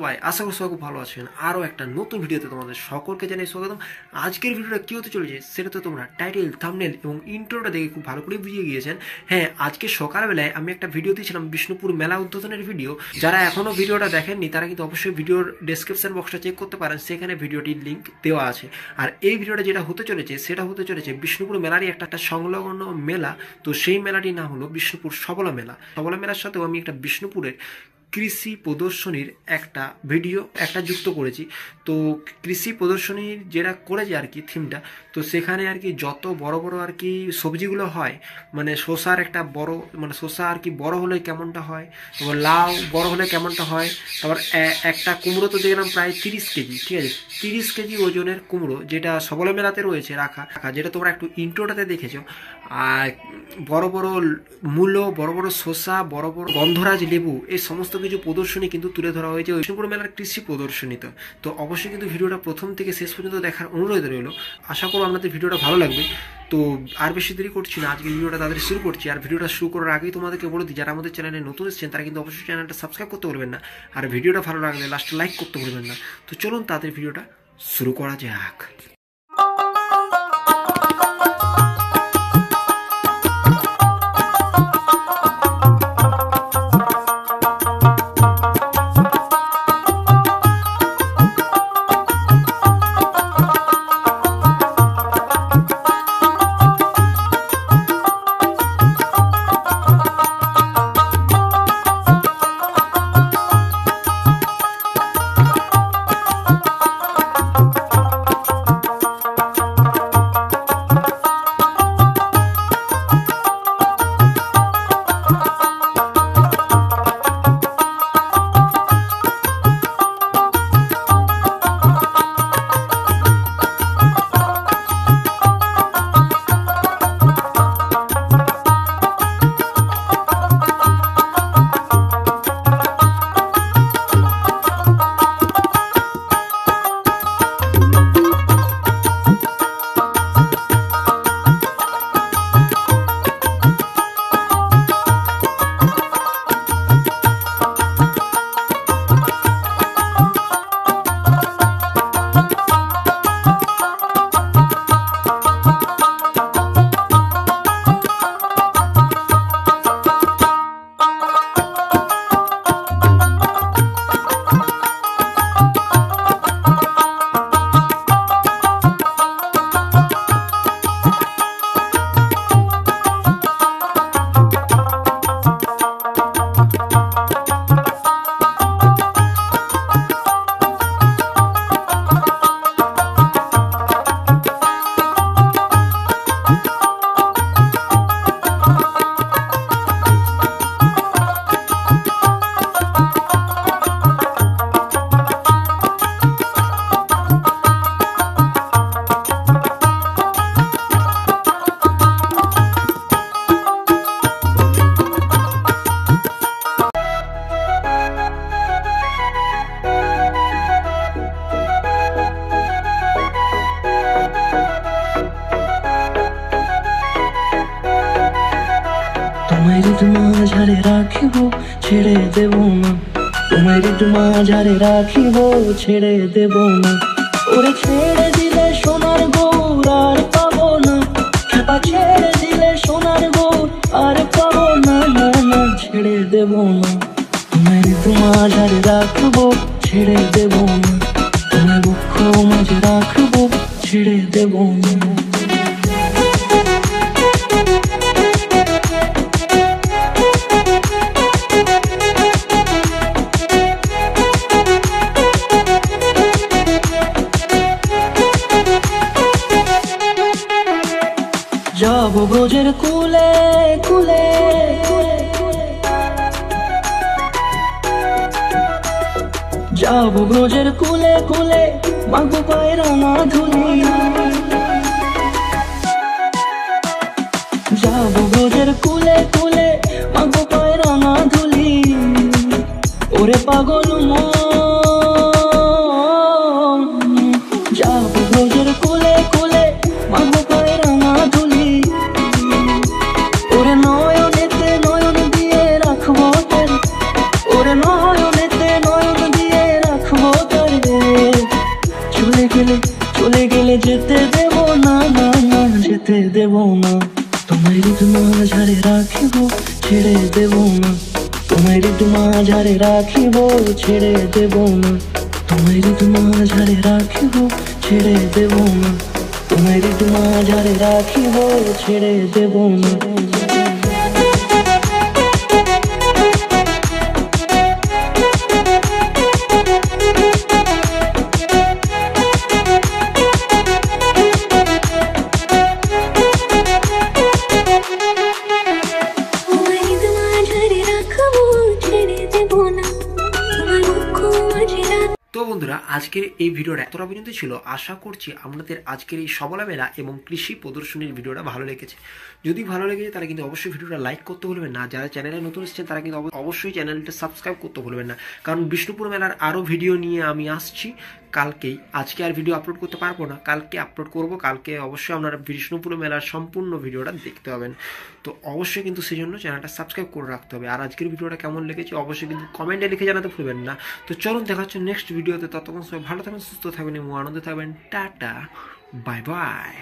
সবাই, আশা করি সবাই খুব ভালো আছেন। আরও একটা নতুন ভিডিওতে তোমাদের সকলকে জানাই স্বাগতম। আজকের ভিডিওটা কী হতে চলেছে সেটা তো তোমরা টাইটেল, থাম্বনেল এবং ইন্ট্রোটা দেখে খুব ভালো করে বুঝিয়ে গিয়েছেন। হ্যাঁ, আজকে সকালবেলায় আমি একটা ভিডিও দিয়েছিলাম বিষ্ণুপুর মেলা উদ্বোধনের ভিডিও। যারা এখনও ভিডিওটা দেখেননি তারা কিন্তু অবশ্যই ভিডিওর ডেসক্রিপশন বক্সটা চেক করতে পারেন, সেখানে ভিডিওটির লিঙ্ক দেওয়া আছে। আর এই ভিডিওটা যেটা হতে চলেছে সেটা হতে চলেছে বিষ্ণুপুর মেলারই একটা সংলগ্ন মেলা। তো সেই মেলাটির নাম হলো বিষ্ণুপুর সবলা মেলা। সবলা মেলার সাথেও আমি একটা বিষ্ণুপুরের কৃষি প্রদর্শনীর একটা ভিডিও যুক্ত করেছি। তো কৃষি প্রদর্শনীর যেটা করেছে আর কি থিমটা, তো সেখানে আর কি যত বড় বড় আর কি সবজিগুলো হয়, মানে শসার একটা বড়, মানে শসা আর কি বড় হলে কেমনটা হয়, তারপর লাউ বড় হলে কেমনটা হয়, তারপর একটা কুমড়ো তো দেখলাম প্রায় 30 কেজি, ঠিক আছে, 30 কেজি ওজনের কুমড়ো, যেটা সবলা মেলাতে রয়েছে রাখা, যেটা তোমরা একটু ইন্ট্রোটাতে দেখেছো। আর বড় বড় মূলো, বড় বড় শসা, বড় বড় গন্ধরাজ লেবু, এই সমস্ত কিছু প্রদর্শনী কিন্তু তুলে ধরা হয়েছে বিষ্ণুপুর মেলার কৃষি প্রদর্শনীতে। তো অবশ্যই কিন্তু ভিডিওটা প্রথম থেকে শেষ পর্যন্ত দেখার অনুরোধ রইল। আশা করব আপনাদের ভিডিওটা ভালো লাগবে। তো আর বেশি দেরি করছি না, আজকে ভিডিওটা তাদের শুরু করছি। আর ভিডিওটা শুরু করার আগেই তোমাদেরকে বলে দিই, যারা আমাদের চ্যানেলে নতুন এসেছেন তারা কিন্তু অবশ্যই চ্যানেলটা সাবস্ক্রাইব করতে ভুলবেন না, আর ভিডিওটা ভালো লাগলে লাস্টে লাইক করতে ভুলবেন না। তো চলুন তাদের ভিডিওটা শুরু করা যাক। মাঝারে রাখিব ছেড়ে দেব না, তোমার মাঝারে রাখিব ছেড়ে দেব না। ওরে ছেড়ে দিলে সোনার গৌর আর পাবো না, খেপা ছেড়ে দিলে সোনার গৌর আর পাবো না, না না ছেড়ে দেব না। তোমার মাঝারে রাখবো ছেড়ে দেব না, তোমার বুক মাঝে রাখবো ছেড়ে দেব না। যাব ব্রজের কুলে কুলে, যাব ব্রজের কুলে কুলে, মাগো পায়ে রাঙা ধুলি। যাব ব্রজের কুলে কুলে, মাগো পায়ে রাঙা ধুলি। ওরে পাগল মন, যাব ব্রজের কুলে কুলে, মাগো পায়ে রাঙা ধুলি। ওরে নয়নেতে নয়ন দিয়ে রাখবো তোর, ওরে নয়নেতে নয়ন দিয়ে রাখবো দেব না, তোমায় হৃদ মাঝারে রাখিব, ছেড়ে দেব না, তোমায় হৃদ মাঝারে রাখিব, ছেড়ে দেব না, তোমায় হৃদ মাঝারে রাখিব, ছেড়ে দেব না, তোমায় হৃদ মাঝারে রাখিব, ছেড়ে দেব না। তো বন্ধুরা, আজকের এই ভিডিওটা এতটা পর্যন্ত ছিল। আশা করছি আপনাদের আজকের এই সবলা মেলা এবং কৃষি প্রদর্শনীর ভিডিওটা ভালো লেগেছে। যদি ভালো লেগেছে তাহলে কিন্তু অবশ্যই ভিডিওটা লাইক করতে ভুলবেন না। যারা চ্যানেলে নতুন এসেছেন তারা কিন্তু অবশ্যই চ্যানেলটা সাবস্ক্রাইব করতে ভুলবেন না, কারণ বিষ্ণুপুর মেলার আরও ভিডিও নিয়ে আমি আসছি কালকেই। আজকে আর ভিডিও আপলোড করতে পারবো না, কালকে আপলোড করব। কালকে অবশ্যই আপনারা বিষ্ণুপুর মেলার সম্পূর্ণ ভিডিওটা দেখতে পাবেন। তো অবশ্যই কিন্তু সেই জন্য চ্যানেলটা সাবস্ক্রাইব করে রাখতে হবে। আর আজকের ভিডিওটা কেমন লেগেছে অবশ্যই কিন্তু কমেন্টে লিখে জানাতে ভুলবেন না। তো চলুন দেখা হচ্ছে নেক্সট ভিডিওতে। ততক্ষণ সবাই ভালো থাকবেন, সুস্থ থাকবেন এবং আনন্দে থাকবেন। Tata, bye bye.